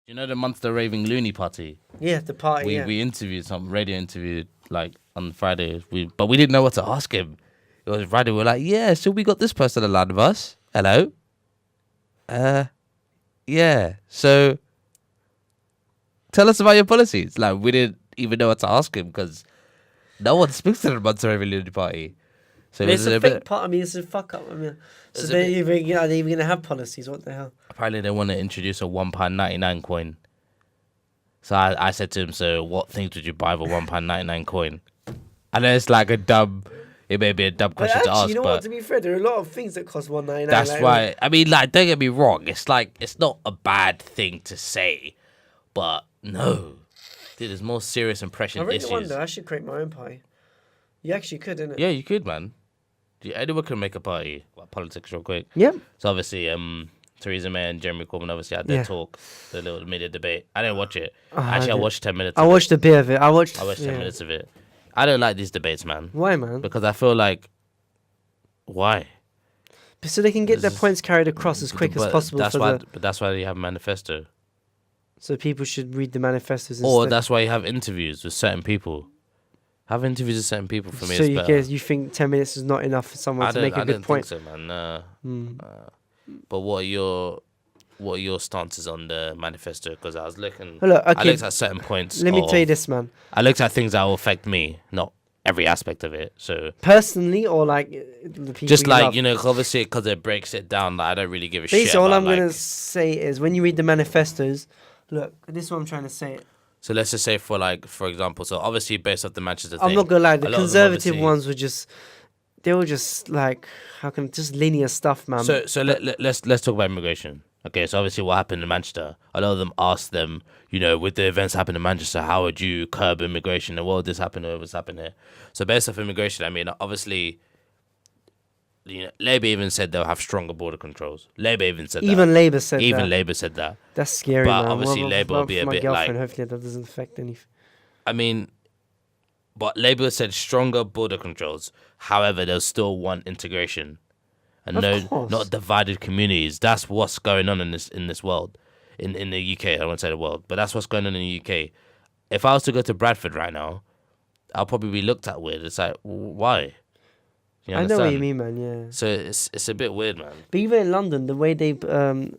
You know the Monster Raving Loony Party? Yeah, the party. We interviewed some radio interview like on Friday. But we didn't know what to ask him. It was Friday. We were like, yeah, so we got this person on line with us. Hello. Yeah. So tell us about your policies. Like we didn't even know what to ask him because no one speaks to the Monster Raving Loony Party. So it's a fake part. I mean, it's a fuck up. I mean, so are they even going to have policies? What the hell? Apparently, they want to introduce a £1.99 coin. So I said to him, so what things would you buy with a £1.99 coin? I know it's like it may be a dumb question to ask. You know what, to be fair, there are a lot of things that cost £1.99. That's why, I mean, like, don't get me wrong. It's like, it's not a bad thing to say. But no. Dude, there's more serious impression issues. I really wonder, I should create my own party. You actually could, innit? Yeah, you could, man. Anyone can make a party. Like, politics real quick. Yep. So obviously, Theresa May and Jeremy Corbyn obviously had their talk, the little media debate. I didn't watch it. Actually, I watched 10 minutes. I watched a bit of it. I watched 10 minutes of it. I don't like these debates, man. Why, man? Because I feel like, why? So they can get their points carried across as quick as possible. But that's why you have manifesto. So people should read the manifestos. Or that's why you have interviews with certain people. Have interviews with certain people for me. So you think 10 minutes is not enough for someone to make a good point? I don't think so, man. But what are your stances on the manifesto? Because I was looking. I looked at certain points. Let me tell you this, man. I looked at things that will affect me, not every aspect of it. So personally, or like the people. Just like obviously, because it breaks it down. Like, I don't really give a shit. Basically, all I'm gonna say is when you read the manifestos, look, this is what I'm trying to say. So let's just say for example, so obviously based off the Manchester thing. I'm not gonna lie, the conservative ones were just. They were just like just linear stuff, man. So let's talk about immigration. Okay, so obviously what happened in Manchester, a lot of them asked them, with the events happening in Manchester, how would you curb immigration? And what would this happen or what's happened here? So based off immigration, I mean, obviously, Labour even said they'll have stronger border controls. Labour even said that. Even Labour said that. Even Labour said that. That's scary, but man. Obviously Labour will be a bit like... Hopefully that doesn't affect anything. I mean, but Labour said stronger border controls. However, they'll still want integration. And not divided communities. That's what's going on in this world, in the UK. I won't say the world, but that's what's going on in the UK. If I was to go to Bradford right now, I'll probably be looked at weird. It's like, why? I know what you mean, man. Yeah. So it's a bit weird, man. But even in London, the way they, I don't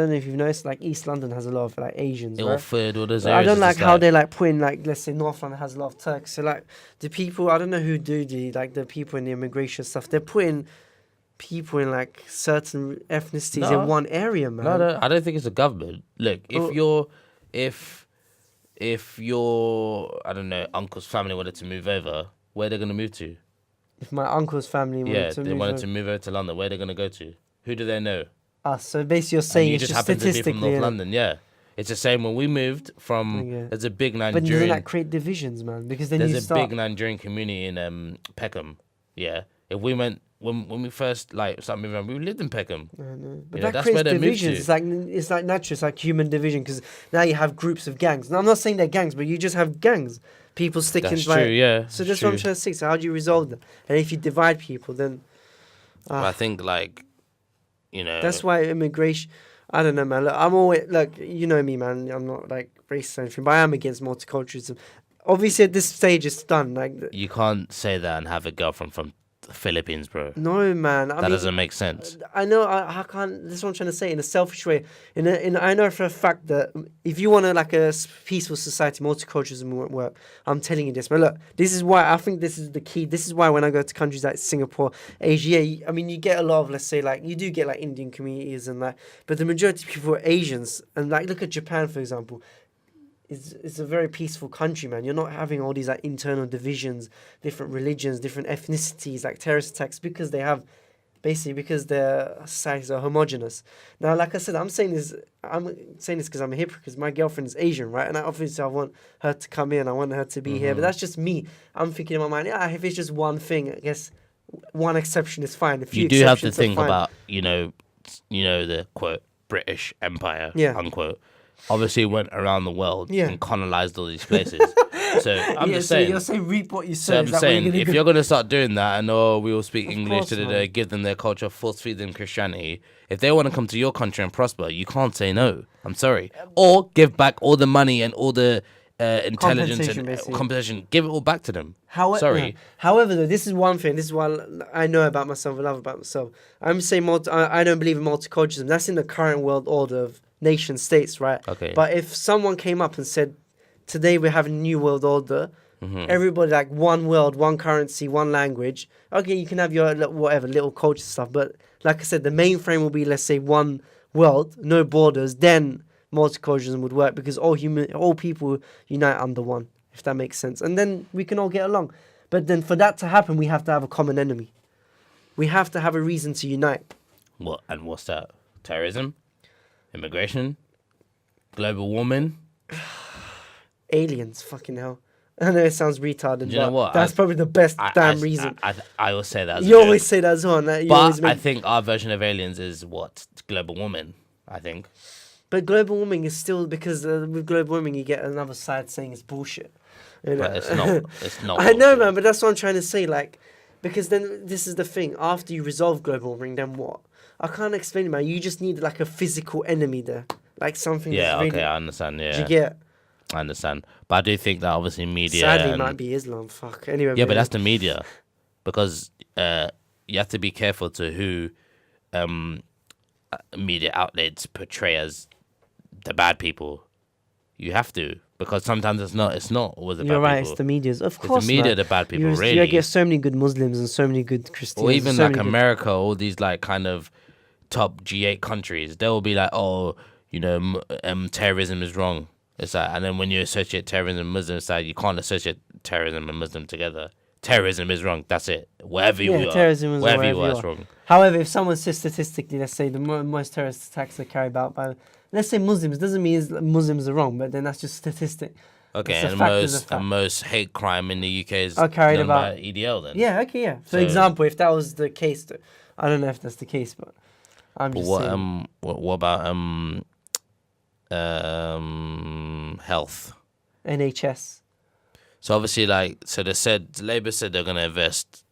know if you've noticed, like East London has a lot of like Asians. Ilford, all those areas. I don't like how they like put in let's say North London has a lot of Turks. So like the people, I don't know who do the people in the immigration stuff. They're putting people in like certain ethnicities in one area, man. No, I don't think it's the government. Look, if your I don't know, uncle's family wanted to move over, where are they gonna move to? If my uncle's family wanted to move over to London, where are they gonna go to? Who do they know? So basically you're saying it's just happen statistically to be from North London, yeah. It's the same when we moved from. There's a big Nigerian. But doesn't that create divisions, man? Because then there's a big Nigerian community in Peckham. Yeah, if we went when we first started moving around, we lived in Peckham. But that creates divisions. It's like natural. It's like human division because now you have groups of gangs. Now I'm not saying they're gangs, but you just have gangs. People sticking. That's true. Yeah. So that's what I'm trying to say. So how do you resolve that? And if you divide people, then. I think That's why immigration. I don't know, man. Look, I'm always you know me, man. I'm not racist or anything, but I am against multiculturalism. Obviously, at this stage, it's done. You can't say that and have a girlfriend from the Philippines, bro. No, man. That doesn't make sense. I know. I can't. This is what I'm trying to say in a selfish way. I know for a fact that if you want a peaceful society, multiculturalism won't work. I'm telling you this, man. Look, this is why I think this is the key. This is why when I go to countries like Singapore, Asia, I mean, you get a lot of, let's say, you do get Indian communities and that, but the majority of people are Asians. And look at Japan, for example. It's a very peaceful country, man. You're not having all these internal divisions, different religions, different ethnicities, terrorist attacks because their societies are homogenous. Now, like I said, I'm saying this because I'm a hypocrite. Because my girlfriend is Asian, right? And obviously I want her to come in. I want her to be here. But that's just me. I'm thinking in my mind, if it's just one thing, I guess one exception is fine. You do have to think about, the quote British Empire, unquote. Obviously went around the world and colonized all these places. So I'm just so saying. you're saying reap what you sow. So I'm Is that what saying, you're gonna if do? you're gonna start doing that, and we all speak English, course, man. give them their culture, force feed them Christianity. If they want to come to your country and prosper, you can't say no. I'm sorry. Or give back all the money and all the intelligence Compensation, and basically. compensation. Give it all back to them. However, Sorry. However, though, this is one thing. This is what I know about myself and love about myself. I'm saying I don't believe in multiculturalism. That's in the current world order of nation states, right? Okay. But if someone came up and said, "Today we're having a new world order," everybody like one world, one currency, one language. Okay, you can have your whatever little culture stuff, but like I said, the main frame will be, let's say, one world, no borders. Then multiculturalism would work because all people unite under one, if that makes sense, and then we can all get along. But then for that to happen, we have to have a common enemy. We have to have a reason to unite. What's that? Terrorism, immigration, global warming. Aliens, fucking hell. I know it sounds retarded, You know but what? that's probably the best reason. I always say that. As a You joke. always say that as well. But I think our version of aliens is what? Global warming, I think. But global warming is still, because with global warming you get another side saying it's bullshit. You know? But it's not. It's not. I know, bullshit. man, but that's what I'm trying to say. Like, because then this is the thing. After you resolve global warming, then what? I can't explain it, man. You just need like a physical enemy there, like something. Yeah. that's Okay. really, I understand. Yeah. do you get? I understand. But I do think that obviously media. Sadly, it and- might be Islam. Fuck. Anyway. Yeah, but that's the media, because you have to be careful to who media outlets portray as the bad people. You have to, because sometimes it's not. It's not always the You're bad right. people. It's the media's. Of It's course, the media man. the bad people. You Really. get so many good Muslims and so many good Christians. Or even so like many good- America, all these like kind of top G8 countries, they will be like, oh, terrorism is wrong. It's like, and then when you associate terrorism and Muslim, it's like you can't associate terrorism and Muslim together. Terrorism is wrong. That's it. Wherever you are, terrorism is wherever you wherever are, you it's are. wrong. However, if someone says statistically, let's say the most terrorist attacks are carried out by, let's say Muslims, doesn't mean Muslims are wrong, but then that's just statistic. Okay, It's a and fact, it's a fact. most hate crime in the UK is Are carried done about- by EDL then. Yeah, okay, yeah. For So- example, if that was the case, I don't know if that's the case, but I'm But just what saying. what about health? NHS. So obviously, Labour said they're gonna invest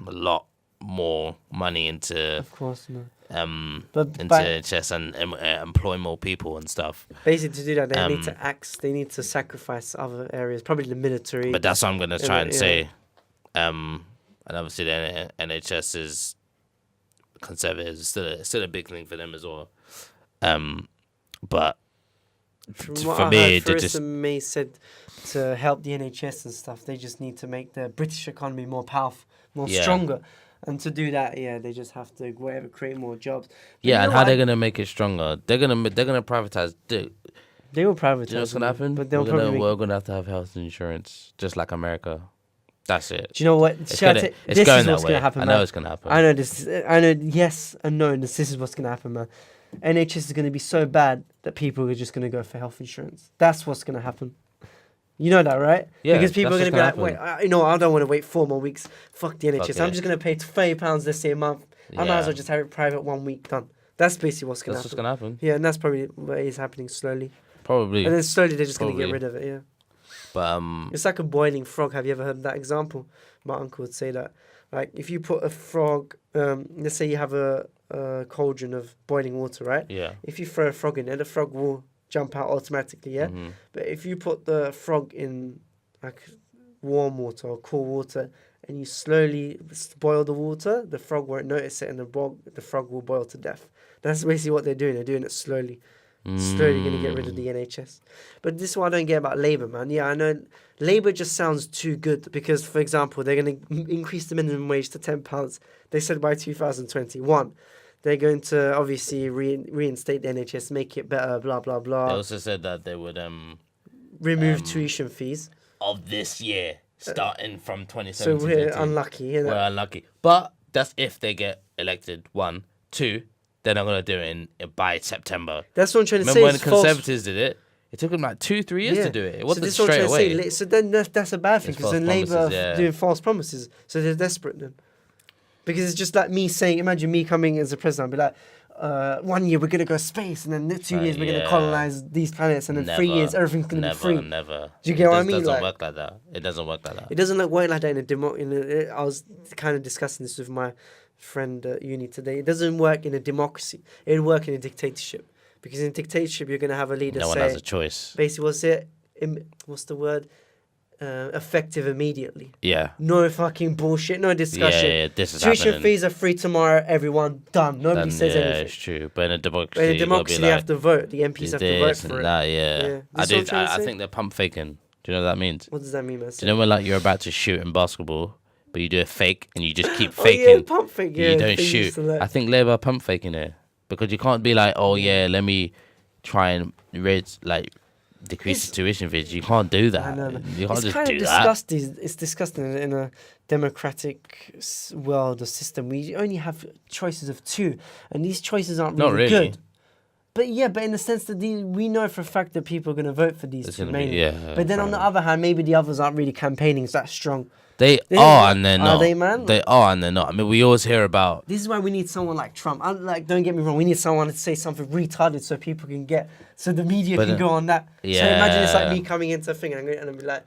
a lot more money into Of course, no. into But NHS and employ more people and stuff. basically, to do that, they need to they need to sacrifice other areas, probably the military. But that's what I'm gonna try and Yeah. say. And obviously, the NHS is conservative. It's still a big thing for them as well. But From for what I me, heard, they Theresa just- May said to help the NHS and stuff, they just need to make the British economy more powerful, more Yeah. stronger. And to do that, they just have to create more jobs. But yeah, you and know how what? they're gonna make it stronger? They're gonna privatize. They will privatize. Do you know what's gonna them, happen? But they'll probably. We're gonna have to have health insurance, just like America. That's it. Do you know what? It's, Shall I gonna, ta- it's this going is that what's way. gonna happen, I know man. it's gonna happen. I know this. I know. Yes and no. And this is what's gonna happen, man. NHS is gonna be so bad that people are just gonna go for health insurance. That's what's gonna happen. You know that, right? Yeah, because people are that's gonna what's be gonna like, wait, I don't want to wait 4 more weeks. Fuck the NHS. Fuck I'm it. just gonna pay £30, let's say a month. I might as well just have it private 1 week done. That's basically what's gonna That's what's happen. gonna happen. Yeah, and that's probably what is happening slowly. Probably. And then slowly they're just gonna get Probably. rid of it. Yeah. But It's like a boiling frog. Have you ever heard that example? My uncle would say that. Like, if you put a frog, let's say you have a cauldron of boiling water, right? yeah. If you throw a frog in there, the frog will jump out automatically, yeah? Mhm. But if you put the frog in, like, warm water or cool water, and you slowly boil the water, the frog won't notice it, and the frog will boil to death. That's basically what they're doing. They're doing it slowly. Slowly going to get rid of the NHS. But this is what I don't get about Labour, man. Yeah, I know Labour just sounds too good because, for example, they're going to increase the minimum wage to £10. They said by 2021. They're going to obviously reinstate the NHS, make it better, blah, blah, They blah. also said that they would Remove tuition fees. of this year, starting from So 2017. we're unlucky. You know? We're unlucky. But that's if they get elected. 1, 2. They're not gonna do it by September. That's what I'm trying to Remember say. when the it's false. Conservatives did it? It took them like 2-3 years to do it. It So wasn't this is what I'm straight trying to away. say. So then that's a bad thing It's because then false Labour promises, are yeah. doing false promises. So they're desperate then. Because it's just like me saying, imagine me coming as a president, I'd be like, 1 year we're gonna go space, and then 2 years we're gonna colonize these planets, and then 3 years everything's gonna be free. Never. Do you get what I mean? It doesn't work like that. It doesn't work like that. It doesn't work like that I was kind of discussing this with my friend at uni today. It doesn't work in a democracy. It'll work in a dictatorship, because in a dictatorship you're gonna have a leader. No one has a choice. Basically, what's the word? Effective immediately. Yeah. No fucking bullshit. No discussion. Yeah, this is Tuition happening. fees are free tomorrow. Everyone done. Nobody says anything. Yeah, it's true. But in a democracy, But in a democracy, you you have to vote. The MPs have to vote for it. Yeah. Yeah. This is what I'm trying to I say? think they're pump faking. Do you know what that means? What does that mean, man? Do you know when like you're about to shoot in basketball, but you do a fake and you just keep Oh, faking? yeah, pump fake. Yeah, you don't they used shoot. to like- I think Labour are pump faking it, because you can't be like, oh yeah, let me try and decrease the tuition fees. You can't do that. I know. You can't It's just kind do of that. disgusting. It's disgusting in a democratic world or system. We only have choices of two, and these choices aren't Not really really. good. But yeah, but in the sense that we know for a fact that people are going to vote for these It's two gonna be- mainly. yeah, But then on the other hand, maybe the others aren't really campaigning that strong. They They are don't- and they're are not. they, man? They are and they're not. I mean, we always hear about. This is why we need someone like Trump. Don't get me wrong. We need someone to say something retarded so people can so the media But, can go on that. So yeah. imagine it's like me coming into a thing and I'm be like,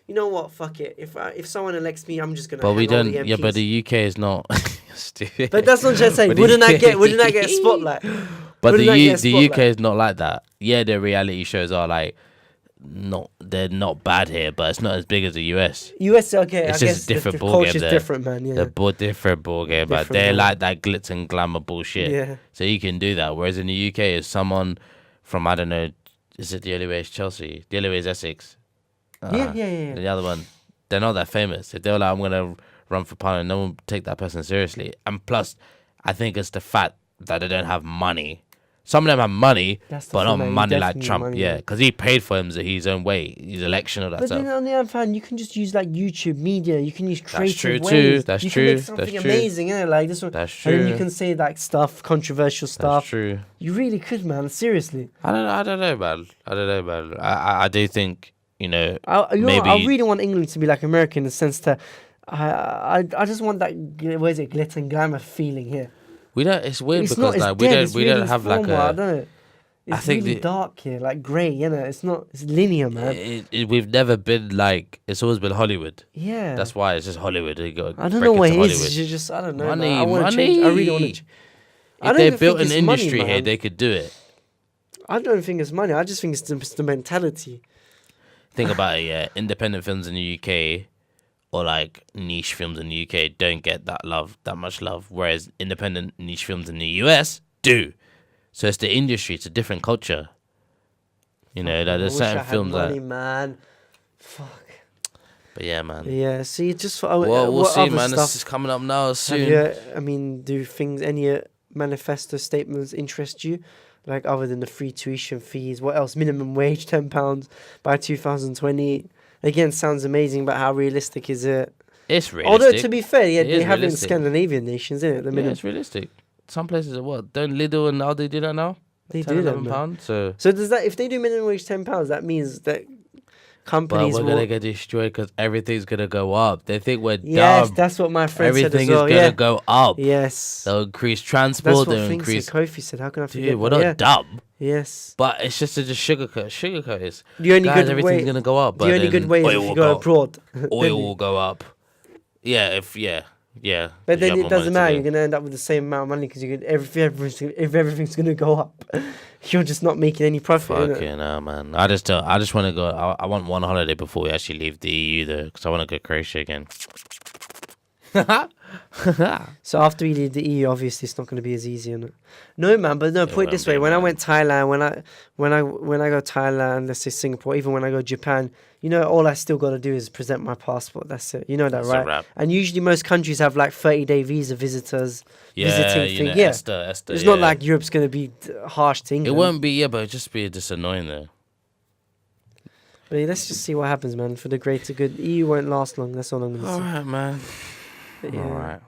you know what? Fuck it. If someone elects me, I'm just gonna. But we hang all don't. the Yeah, but MPs. the UK is not. Stupid. But that's what I'm trying to say. But Wouldn't I the- get a spotlight? But Wouldn't I get a the UK spotlight? is not like that. Yeah, the reality shows are like they're not bad here, but it's not as big as the US. US, okay. It's I just guess a different the ball culture's game there. different, man. Yeah. They're different ball game, but Different they're ball. like that glitz and glamour bullshit. Yeah. So you can do that. Whereas in the UK, is someone from, I don't know, is it the only way is Chelsea? The only way is Essex. Yeah. The other one, they're not that famous. If they're like, I'm gonna run for parliament, no one will take that person seriously. And plus, I think it's the fact that they don't have money. Some of them have money, That's the but thing, not man. You money like definitely need Trump. money, Yeah, man. because he paid for his own way, his election, all that But stuff. then on the other hand, you can just use like YouTube media. You can use creative true ways. too, that's you true, can make something that's true. amazing, yeah. Like this one. That's And then you true. can say like controversial stuff. That's true. You really could, man. Seriously. I don't know, man. I do think, maybe I really want England to be like America in the sense that I just want that glitter and glamour feeling here. we don't. It's weird It's because not. It's like dead. we don't have like formal, I a. don't know. It's I think really the- dark here, like grey. You know, it's not. It's linear, man. We've never been like. It's always been Hollywood. Yeah. That's why it's just Hollywood. You gotta I don't break know what it into is. Hollywood. It's just I don't know. Money, man. I want to money. change. I really want to. I If don't they even built think an it's money, industry here, man. they could do it. I don't think it's money. I just think it's the mentality. Think about it, yeah. Independent films in the UK or like niche films in the UK don't get that much love, whereas independent niche films in the US do. So it's the industry, it's a different culture. Like I there's wish I certain had films money, that. man. Fuck. But yeah, man. Yeah. See, just for Well, we'll what see, other man. stuff This is coming up now have soon. you, do any manifesto statements interest you? Like other than the free tuition fees, what else? Minimum wage, £10 by 2020. Again, sounds amazing, but how realistic is it? It's realistic. Although to be fair, yeah, It they is have it in realistic. Scandinavian nations, isn't it? The Yeah, minimum it's realistic. Some places are what? Don't Lidl and Aldi do that now? they 10, do that. 11 Man. pounds. So, So does that if they do minimum wage £10, that means that but companies we're will. gonna get destroyed because everything's gonna go up. They think we're Yes, dumb. that's what my friend Everything said as well. is gonna Yeah. go up. Yes. They'll increase That's transport. what They'll things increase. Kofi said. How can I forget? Dude, we're that? not Yeah. dumb. Yes. But it's just to just sugarcoat it. The only Guys, good everything's way. gonna go up. The But only then good way is oil if will you go up. abroad. Oil will go up. Yeah, yeah. But 'cause you then have it more doesn't money matter. to You're go. gonna end up with the same amount of money because if everything's gonna go up, you're just not making any profit. innit? Fucking hell, man. I just want to go. I want one holiday before we actually leave the EU, though, because I want to go Croatia again. So after we leave the EU, obviously it's not going to be as easy, innit? No, man. But no, put it won't this be, way: when I man. went Thailand, when I go Thailand, let's say Singapore, even when I go Japan, all I still got to do is present my passport. That's it. You know that, That's a right? wrap. And usually most countries have like 30-day visa visitors visiting thing. Yeah, Esther, it's not yeah. like Europe's going to be harsh to It England. won't be, yeah, but it'll just be just annoying, though. But let's just see what happens, man. For the greater good, EU won't last long. That's all I'm going to say. All right, man. But yeah. All right.